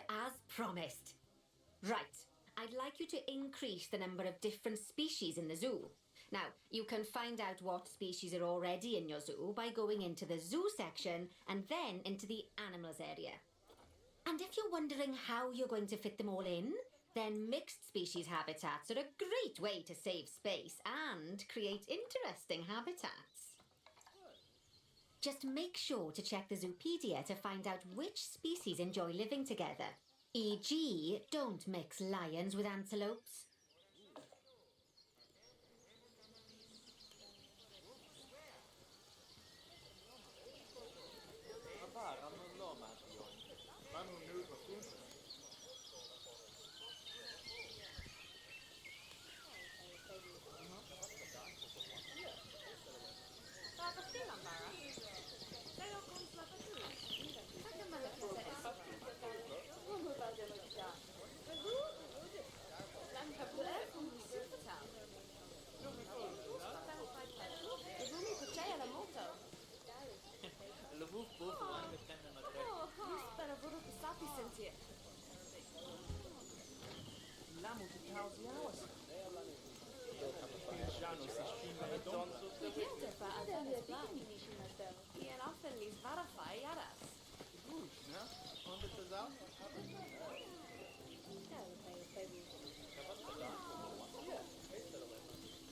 As promised. Right, I'd like you to increase the number of different species in the zoo. Now, you can find out what species are already in your zoo by going into the zoo section and then into the animals area. And if you're wondering how you're going to fit them all in, then mixed species habitats are a great way to save space and create interesting habitats. Just make sure to check the Zoopedia to find out which species enjoy living together. E.g., don't mix lions with antelopes.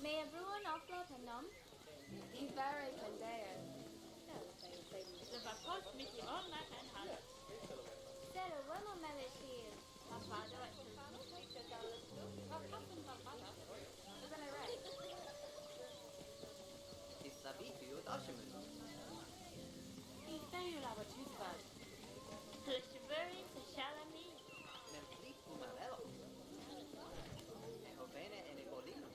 May everyone upload a nom? I very pendere. Det var folk mitt i ånden en halv. Ser du vad man melder sig? Pappa, det var inte Inte ju lava tydbad. Husbury för Shalami. Men playful model. Va bene e ne volino.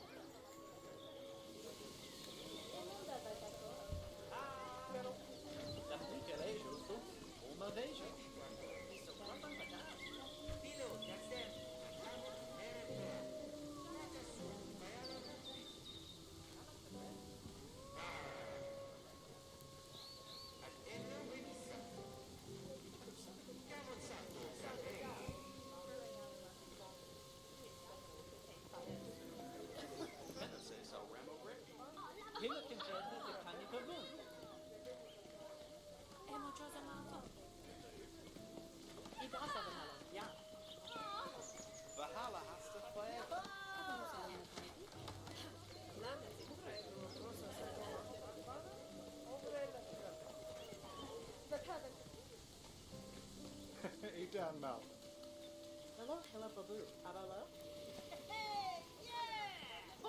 Dacht niet alleen zo, onder deze. Hela koncerten det kan ni förbund. Hemos chosen mato. I brasa den här. Ja. Valhalla has to play. Eat down mouth. Hello, hello, babu. Hello. Hey, yeah!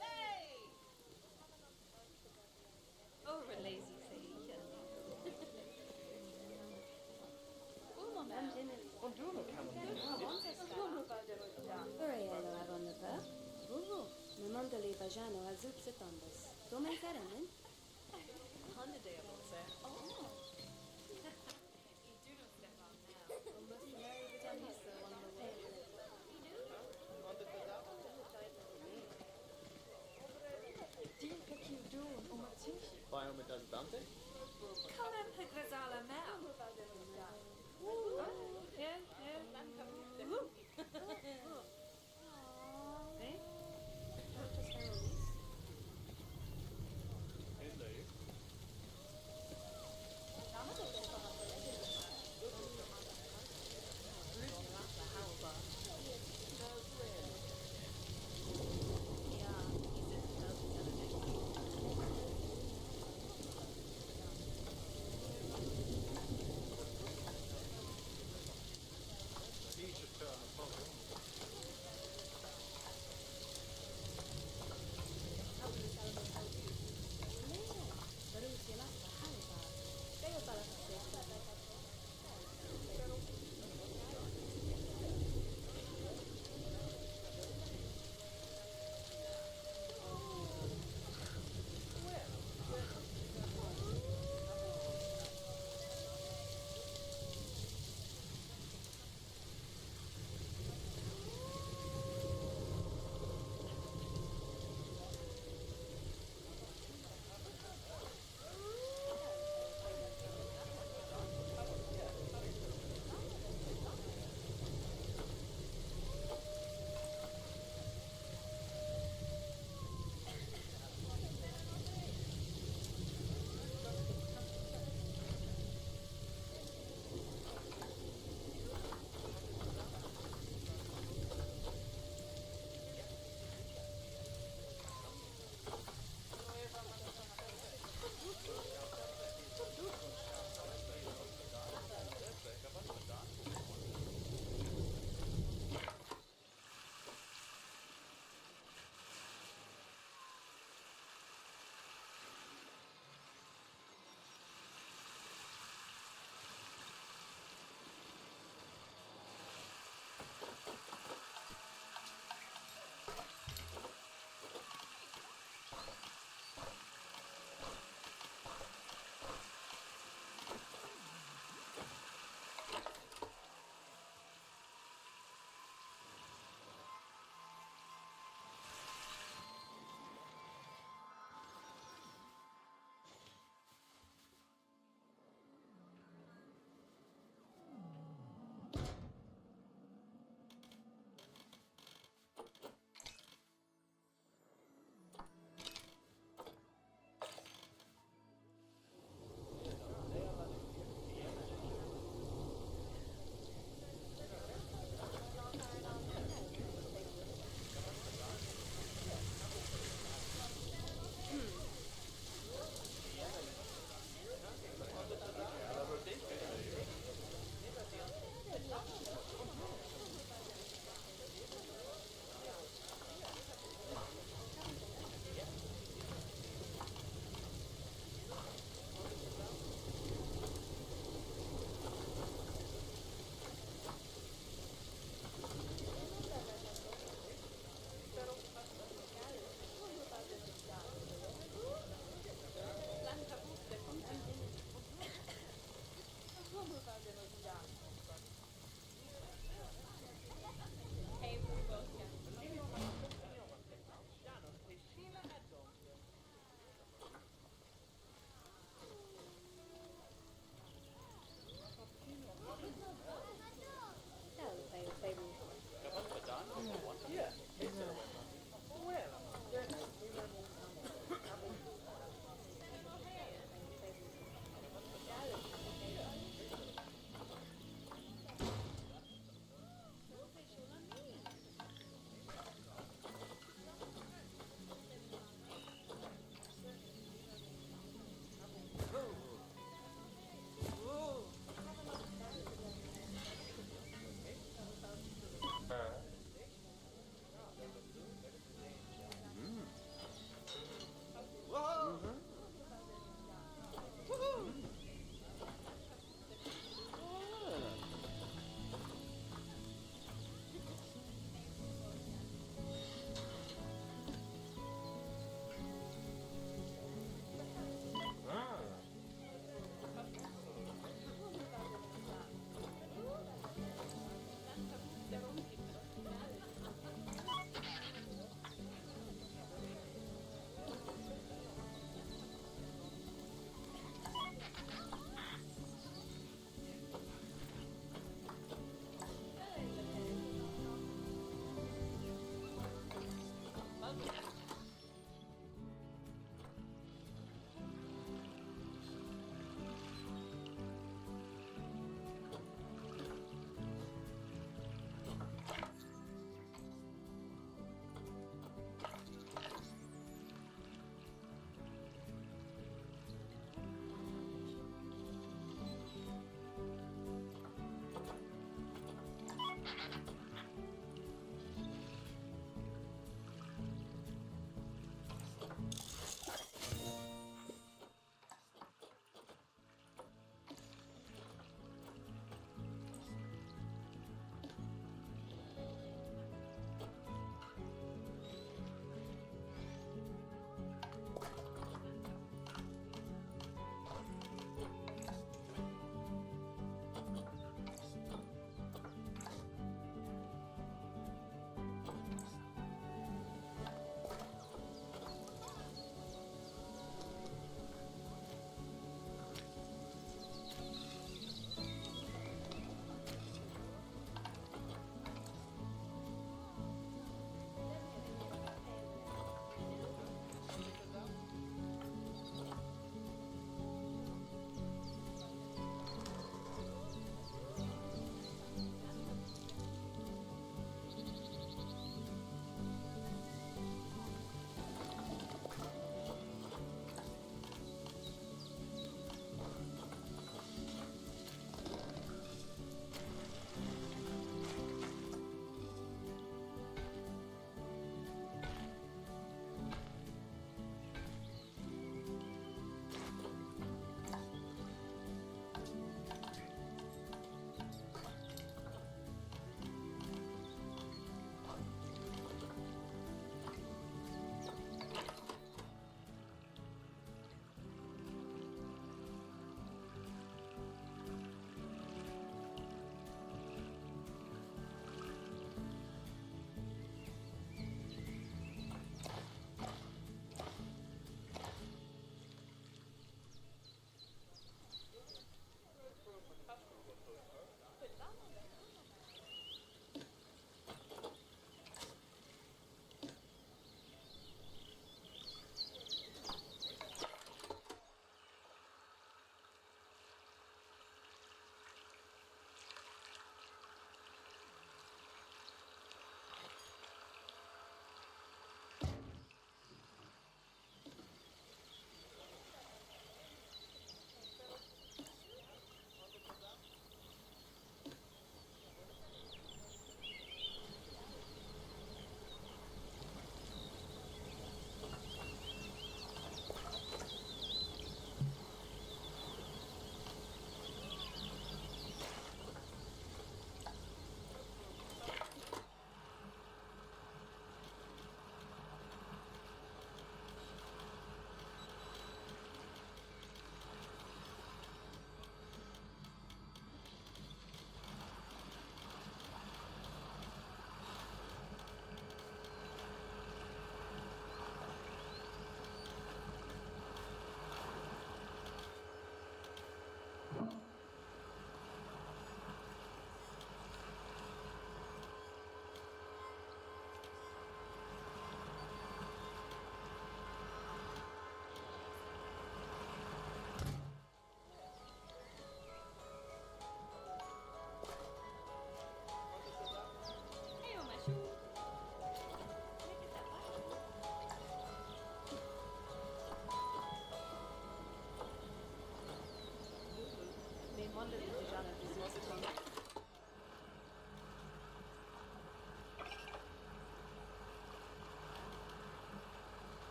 Hey! Over lazy sage. Vad du nu kan Urielo avon the peur. Me mandali vajano al zupsetondas. Domen karamen. 100 day about say. Oh. You do not step out now. Almost marry the Janisa on the way. Dinka Kildun och Matishi. Vai med das Dante? Karam Pegrazala Mao. Yeah.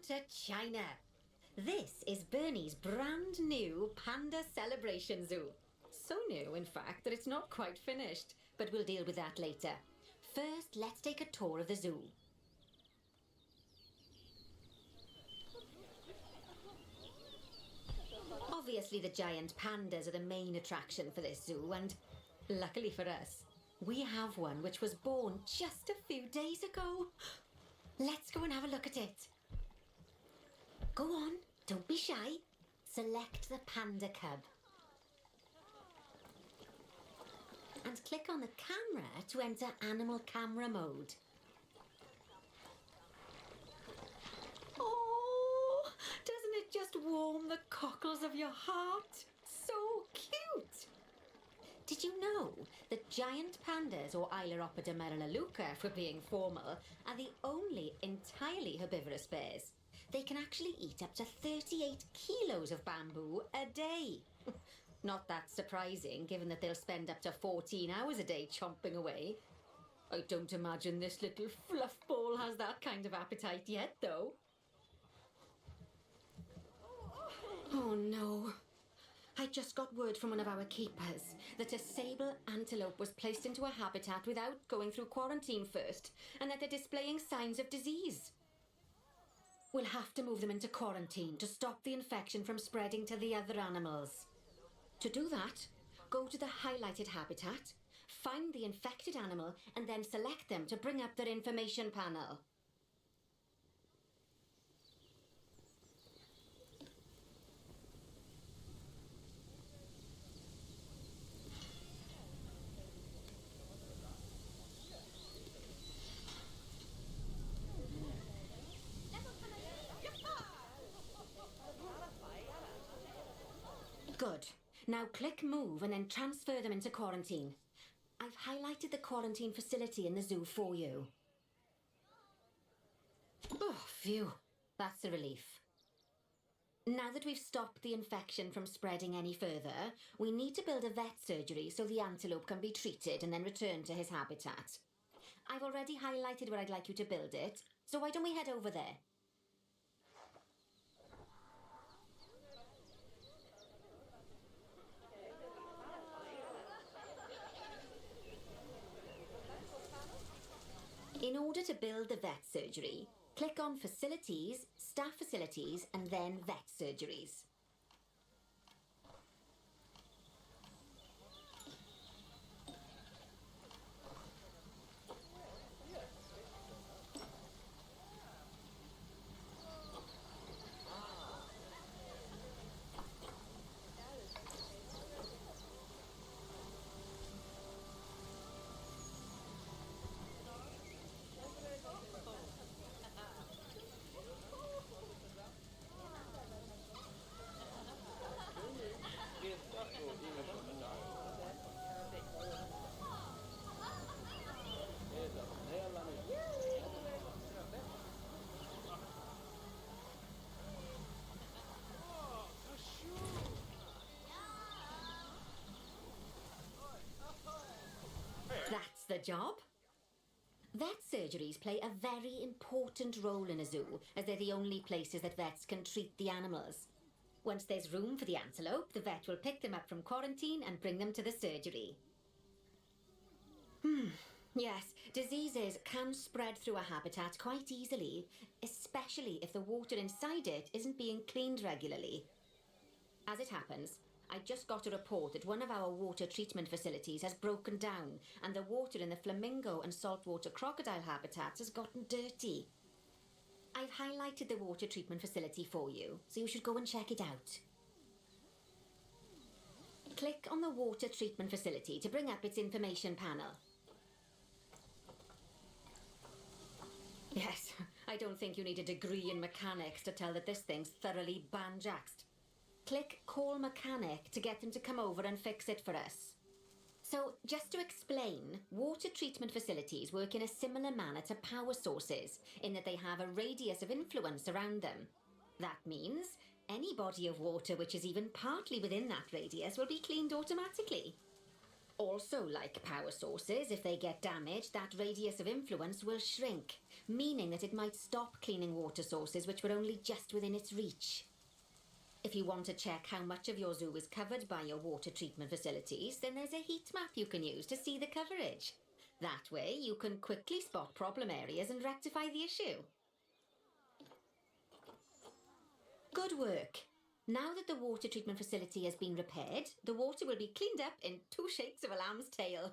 to China. This is Bernie's brand new Panda Celebration Zoo. So new, in fact, that it's not quite finished, but we'll deal with that later. First, let's take a tour of the zoo. Obviously, the giant pandas are the main attraction for this zoo, and luckily for us, we have one which was born just a few days ago. Let's go and have a look at it. Go on, don't be shy. Select the panda cub. And click on the camera to enter animal camera mode. Oh, doesn't it just warm the cockles of your heart? So cute! Did you know that giant pandas, or Ailuropoda melaleuca for being formal, are the only entirely herbivorous bears? They can actually eat up to 38 kilos of bamboo a day. Not that surprising, given that they'll spend up to 14 hours a day chomping away. I don't imagine this little fluff ball has that kind of appetite yet, though. Oh no. I just got word from one of our keepers that a sable antelope was placed into a habitat without going through quarantine first, and that they're displaying signs of disease. We'll have to move them into quarantine to stop the infection from spreading to the other animals. To do that, go to the highlighted habitat, find the infected animal, and then select them to bring up their information panel. Good. Now click move and then transfer them into quarantine. I've highlighted the quarantine facility in the zoo for you. Oh, phew. That's a relief. Now that we've stopped the infection from spreading any further, we need to build a vet surgery so the antelope can be treated and then returned to his habitat. I've already highlighted where I'd like you to build it, so why don't we head over there? In order to build the vet surgery, click on Facilities, Staff Facilities, and then Vet Surgeries. That's the job. Vet surgeries play a very important role in a zoo, as they're the only places that vets can treat the animals. Once there's room for the antelope, the vet will pick them up from quarantine and bring them to the surgery. Yes, diseases can spread through a habitat quite easily, especially if the water inside it isn't being cleaned regularly. As it happens, I just got a report that one of our water treatment facilities has broken down and the water in the flamingo and saltwater crocodile habitats has gotten dirty. I've highlighted the water treatment facility for you, so you should go and check it out. Click on the water treatment facility to bring up its information panel. Yes, I don't think you need a degree in mechanics to tell that this thing's thoroughly banjaxed. Click Call Mechanic to get them to come over and fix it for us. So, just to explain, water treatment facilities work in a similar manner to power sources, in that they have a radius of influence around them. That means any body of water which is even partly within that radius will be cleaned automatically. Also, like power sources, if they get damaged, that radius of influence will shrink, meaning that it might stop cleaning water sources which were only just within its reach. If you want to check how much of your zoo is covered by your water treatment facilities, then there's a heat map you can use to see the coverage. That way, you can quickly spot problem areas and rectify the issue. Good work. Now that the water treatment facility has been repaired, the water will be cleaned up in 2 shakes of a lamb's tail.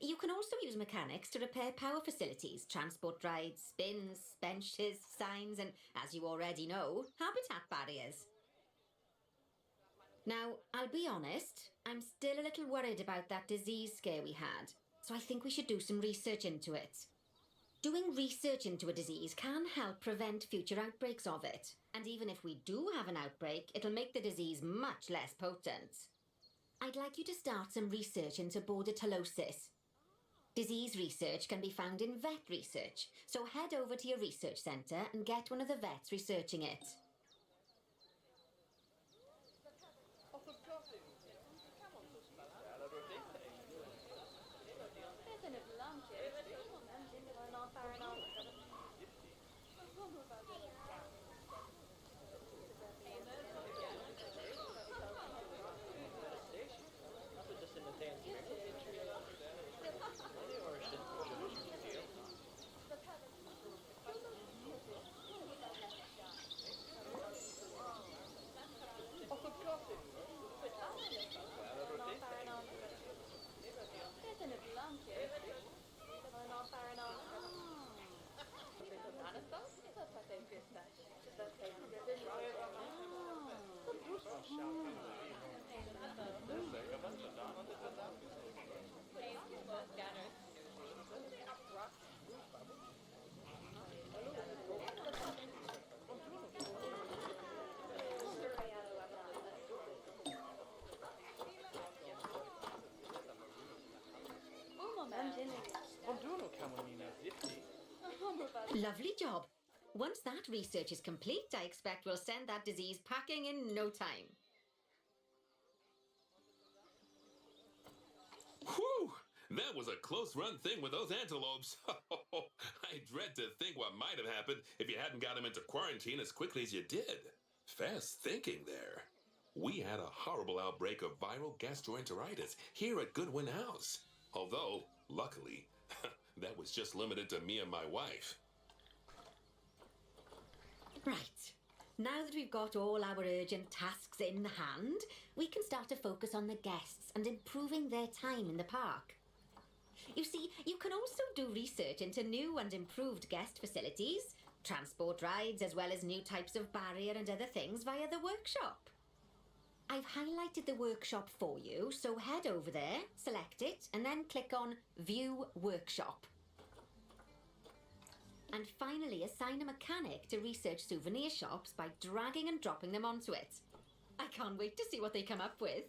You can also use mechanics to repair power facilities, transport rides, spins, benches, signs, and, as you already know, habitat barriers. Now, I'll be honest, I'm still a little worried about that disease scare we had, so I think we should do some research into it. Doing research into a disease can help prevent future outbreaks of it, and even if we do have an outbreak, it'll make the disease much less potent. I'd like you to start some research into bordetalosis. Disease research can be found in vet research, so head over to your research centre and get one of the vets researching it. Lovely job. Once that research is complete, I expect we'll send that disease packing in no time. Whew! That was a close-run thing with those antelopes. I dread to think what might have happened if you hadn't got them into quarantine as quickly as you did. Fast thinking there. We had a horrible outbreak of viral gastroenteritis here at Goodwin House. Although, luckily, that was just limited to me and my wife. Right. Now that we've got all our urgent tasks in hand, we can start to focus on the guests and improving their time in the park. You see, you can also do research into new and improved guest facilities, transport rides, as well as new types of barrier and other things via the workshop. I've highlighted the workshop for you, so head over there, select it, and then click on View Workshop. And finally, assign a mechanic to research souvenir shops by dragging and dropping them onto it. I can't wait to see what they come up with.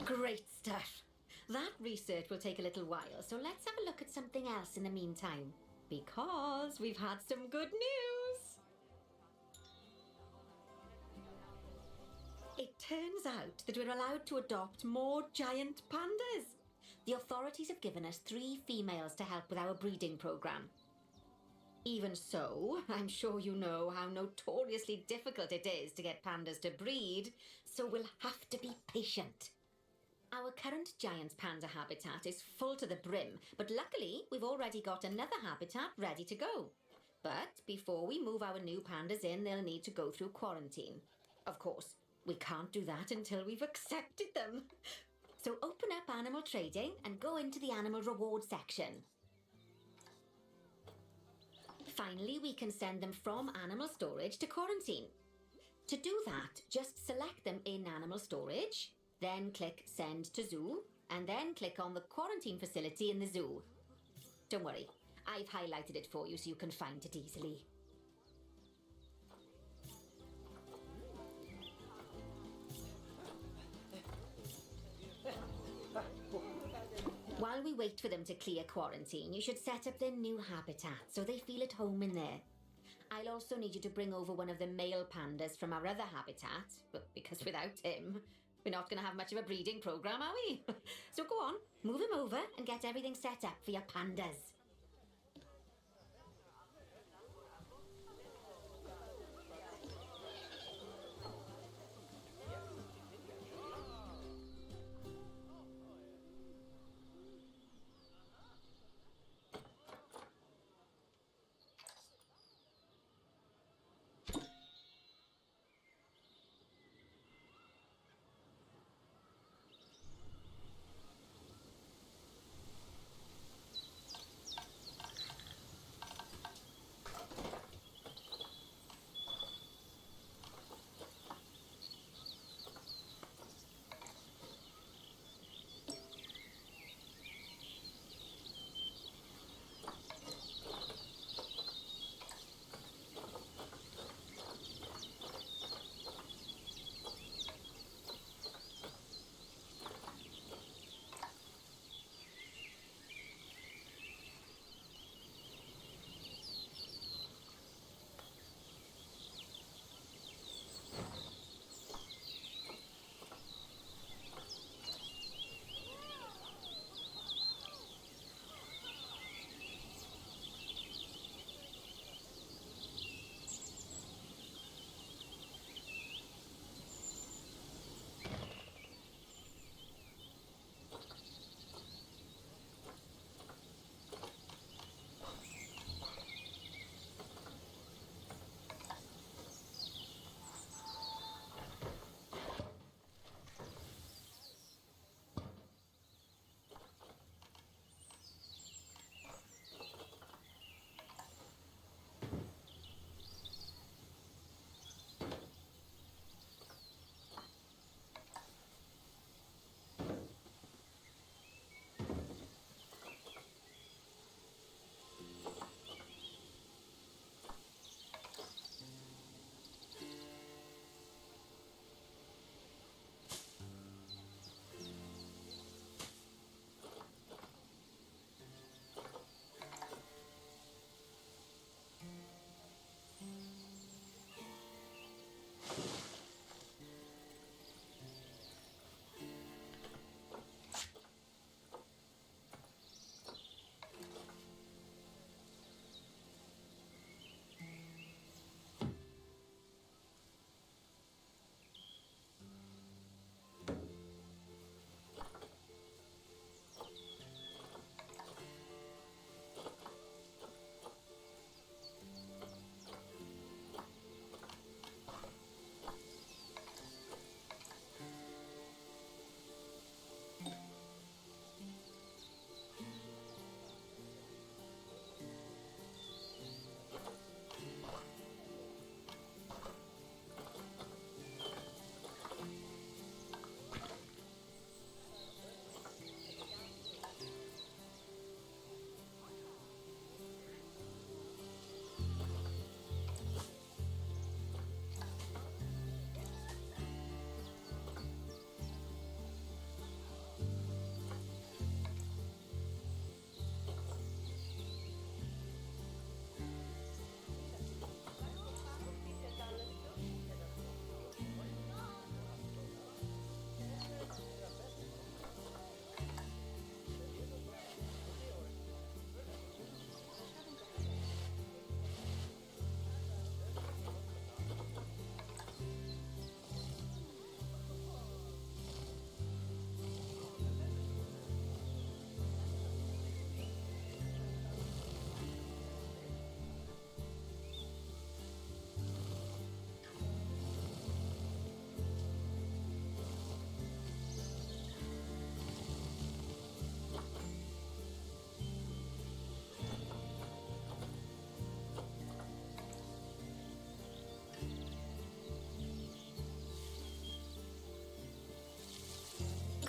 Great stuff. That research will take a little while, so let's have a look at something else in the meantime. Because we've had some good news. It turns out that we're allowed to adopt more giant pandas. The authorities have given us 3 females to help with our breeding program. Even so, I'm sure you know how notoriously difficult it is to get pandas to breed, so we'll have to be patient. Our current giant panda habitat is full to the brim, but luckily we've already got another habitat ready to go. But before we move our new pandas in, they'll need to go through quarantine. Of course, we can't do that until we've accepted them. So open up animal trading and go into the animal reward section. Finally, we can send them from animal storage to quarantine. To do that, just select them in animal storage, then click Send to Zoo, and then click on the quarantine facility in the zoo. Don't worry, I've highlighted it for you so you can find it easily. While we wait for them to clear quarantine, you should set up their new habitat so they feel at home in there. I'll also need you to bring over one of the male pandas from our other habitat, because without him, we're not going to have much of a breeding program, are we? So go on, move him over and get everything set up for your pandas.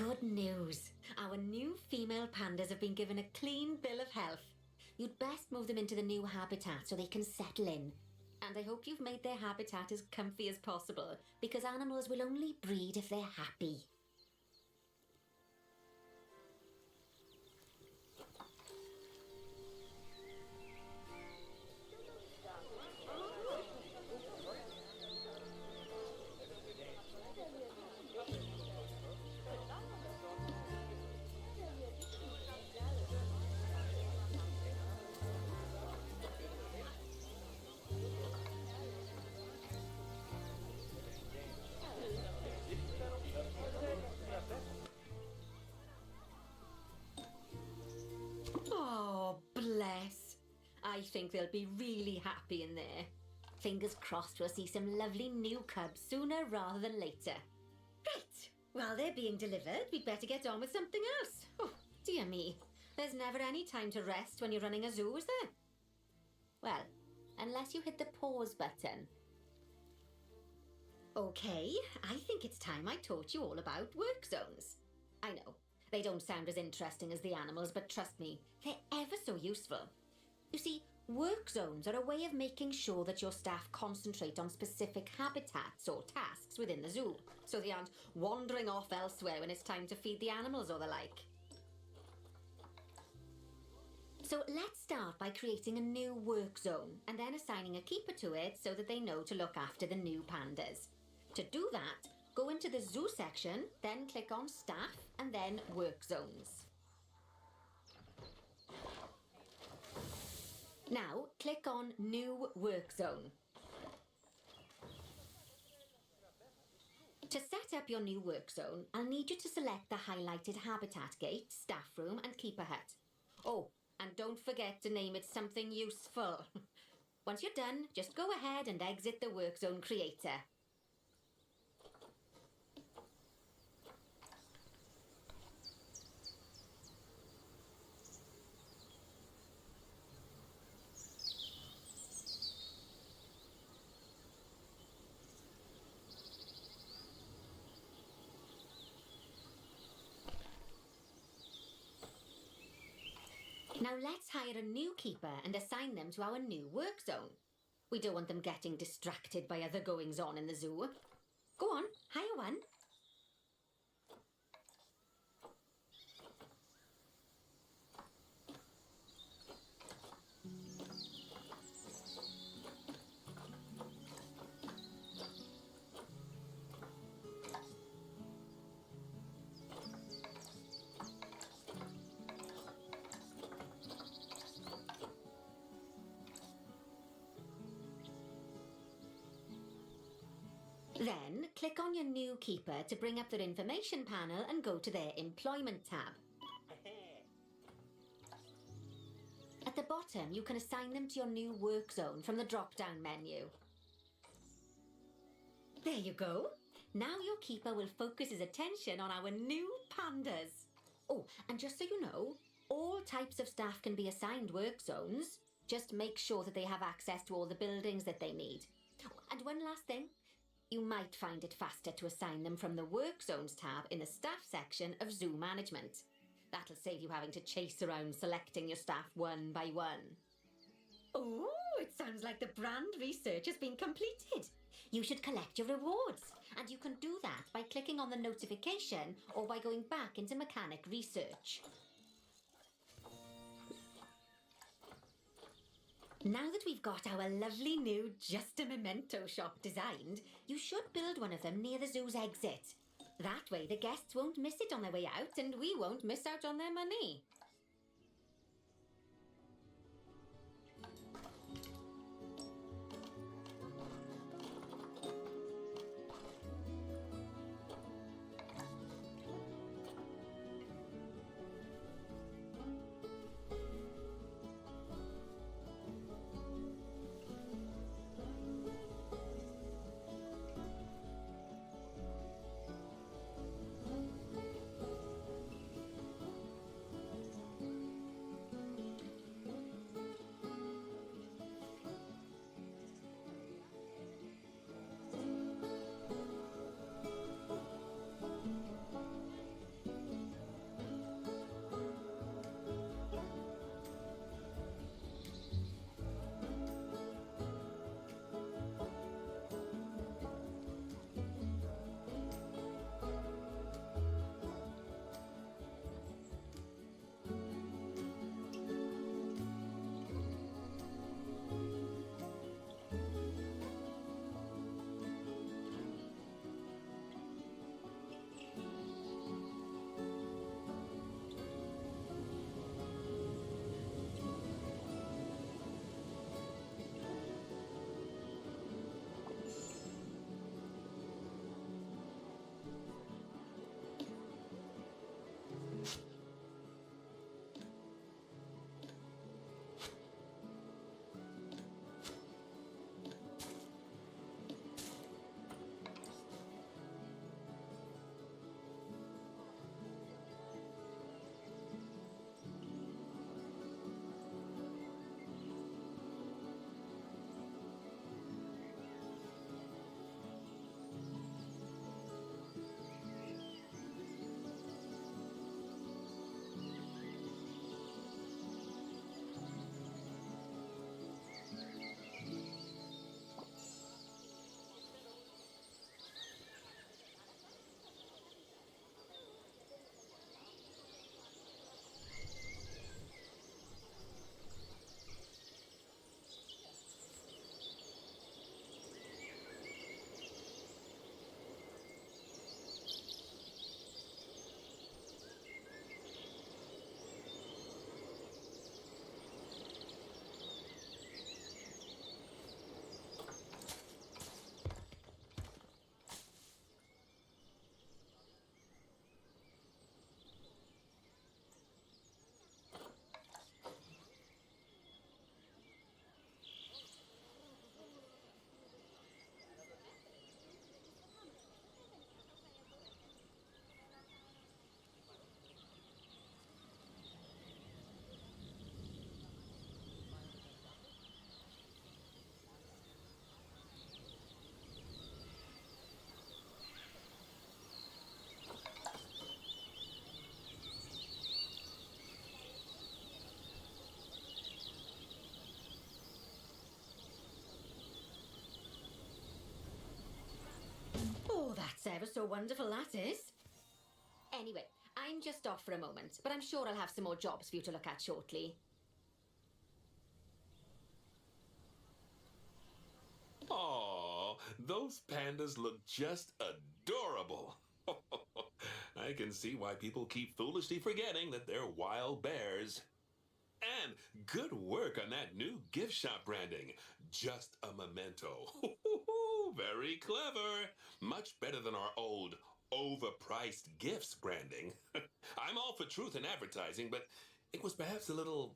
Good news. Our new female pandas have been given a clean bill of health. You'd best move them into the new habitat so they can settle in. And I hope you've made their habitat as comfy as possible, because animals will only breed if they're happy. Oh, bless. I think they'll be really happy in there. Fingers crossed we'll see some lovely new cubs sooner rather than later. Right, while they're being delivered, we'd better get on with something else. Oh, dear me. There's never any time to rest when you're running a zoo, is there? Well, unless you hit the pause button. Okay, I think it's time I taught you all about work zones. I know, they don't sound as interesting as the animals, but trust me, they're ever so useful. You see, work zones are a way of making sure that your staff concentrate on specific habitats or tasks within the zoo, so they aren't wandering off elsewhere when it's time to feed the animals or the like. So let's start by creating a new work zone and then assigning a keeper to it so that they know to look after the new pandas. To do that, go into the zoo section, then click on staff and then work zones. Now, click on new work zone. To set up your new work zone, I'll need you to select the highlighted habitat gate, staff room and keeper hut. Oh, and don't forget to name it something useful. Once you're done, just go ahead and exit the work zone creator. Now let's hire a new keeper and assign them to our new work zone. We don't want them getting distracted by other goings-on in the zoo. Go on, hire one. Then, click on your new keeper to bring up their information panel and go to their employment tab. At the bottom, you can assign them to your new work zone from the drop-down menu. There you go. Now your keeper will focus his attention on our new pandas. Oh, and just so you know, all types of staff can be assigned work zones. Just make sure that they have access to all the buildings that they need. And one last thing. You might find it faster to assign them from the Work Zones tab in the Staff section of Zoo Management. That'll save you having to chase around selecting your staff one by one. Oh, it sounds like the brand research has been completed. You should collect your rewards, and you can do that by clicking on the notification or by going back into mechanic research. Now that we've got our lovely new Just a Memento shop designed, you should build one of them near the zoo's exit. That way the guests won't miss it on their way out and we won't miss out on their money. so wonderful that is. Anyway, I'm just off for a moment, but I'm sure I'll have some more jobs for you to look at shortly. Aw, those pandas look just adorable. I can see why people keep foolishly forgetting that they're wild bears. And good work on that new gift shop branding. Just a memento. Very clever. Much better than our old overpriced gifts branding. I'm all for truth in advertising, but it was perhaps a little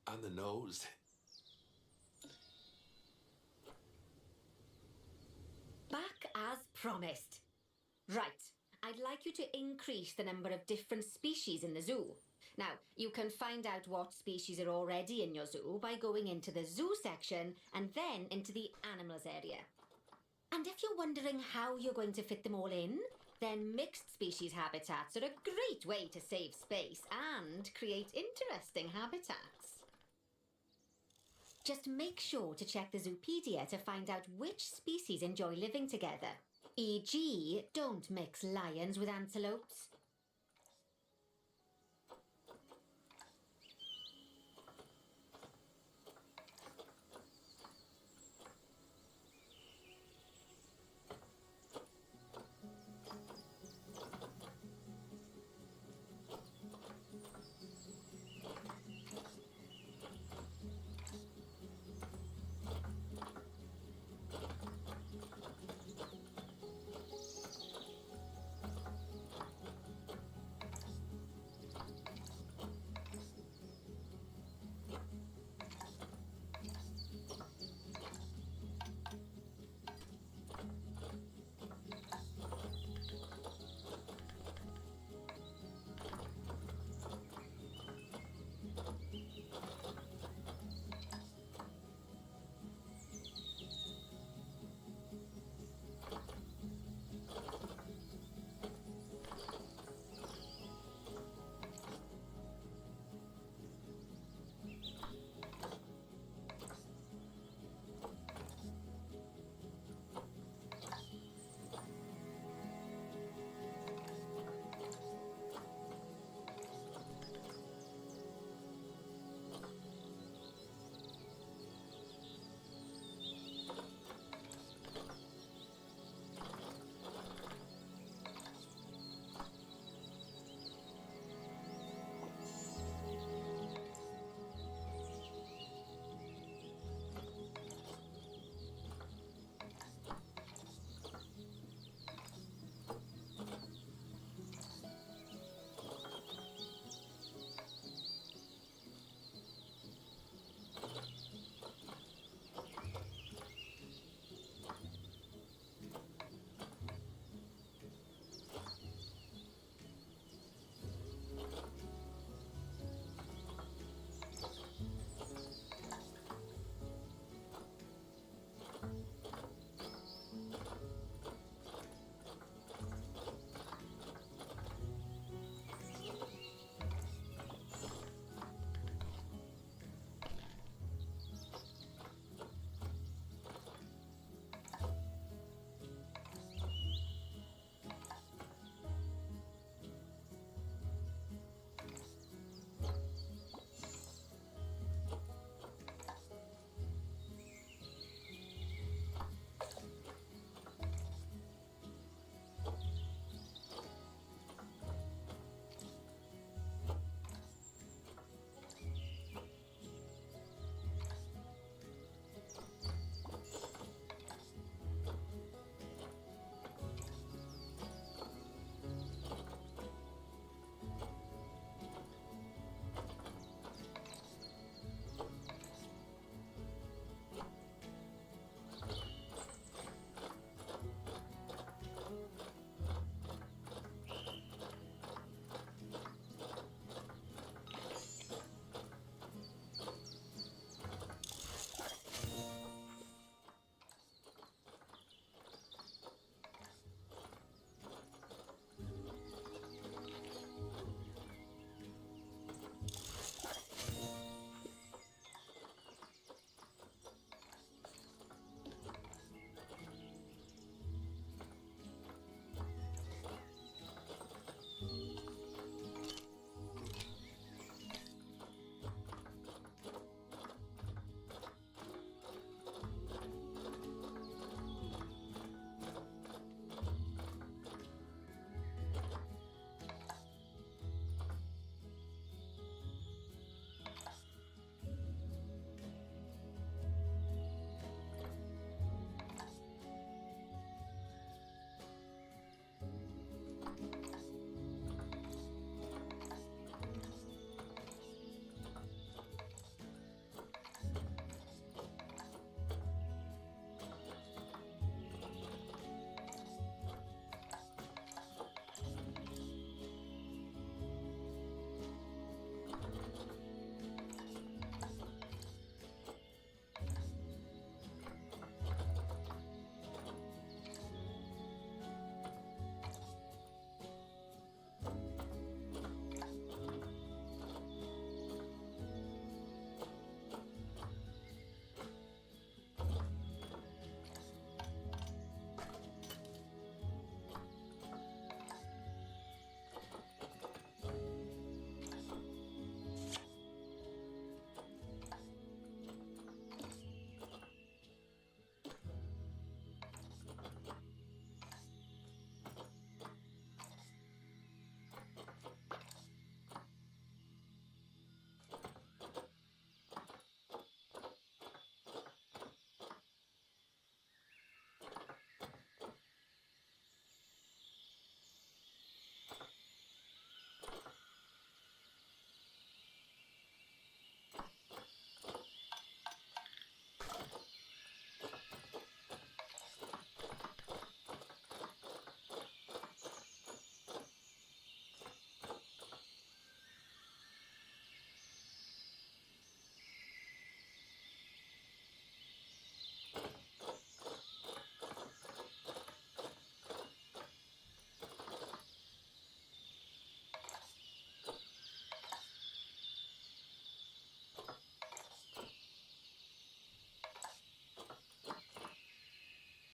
on the nose. Back as promised. Right, I'd like you to increase the number of different species in the zoo. Now, you can find out what species are already in your zoo by going into the zoo section and then into the animals area. And if you're wondering how you're going to fit them all in, then mixed species habitats are a great way to save space and create interesting habitats. Just make sure to check the Zoopedia to find out which species enjoy living together. E.g., don't mix lions with antelopes.